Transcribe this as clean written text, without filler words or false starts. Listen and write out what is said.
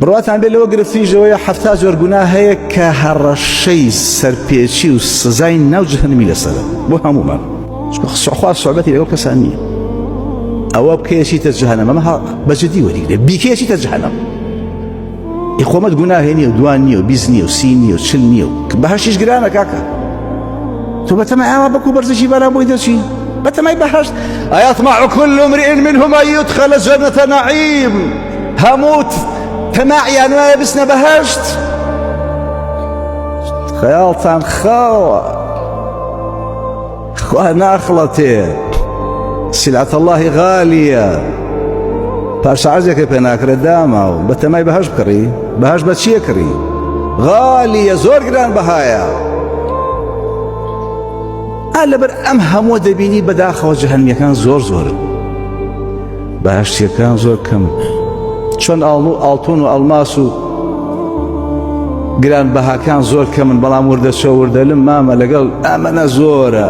بڕاتان بێت لەوە گرفتیژەوەی حەفتا زۆر گوناه هەیە کە هەڕەشەی سەرپێچی و سزای ناو جەهەنەمی لەسەرە بۆ هەمومان. خوا سوحبەتی لەگەڵ کەسان نییە. ئەوە بکەیەچیتە جەهەنەم، ئەمە بەجددی وەریگرێ، بیکەیەچیتە جەهەنەم. ئیخۆمەت گوناهێ نییە و دوان نییە و بیست نییە و سی نییە و چل نییە و بەهەشتیش گرانە کاکە. تۆ بەتەمای ئاوا بەکو بەرزشی بەرام بۆی دەچی بەتەمای بەهەشت. ئەیەطمع كل امرئ منهم أن يدخل جنة نعيم. هەموو تەماعیان وایە بچنە بەهەشت. خەیاڵتان خاوە، خوا ناخڵەتێ، سلعة الله غالية. پاشە عەرزێکە پێ ناکرێت داما و بەتەمای بەهەشت بکڕی. بەهەشت بە چییە کڕی؟ غالیە، زۆر گران بەهایە. لەبەر ئەم هەموو دەبینی بەداخەوە جەهەنمیەکان زۆر زۆرن، بەهەشتیەکان زۆر کەم. چۆن ئاڵتون و ئەڵماس و گران بەهاکان زۆر کەمن، بەڵام وردە چۆ وردەلم مامە لەگەڵ ئەمەنە زۆرە.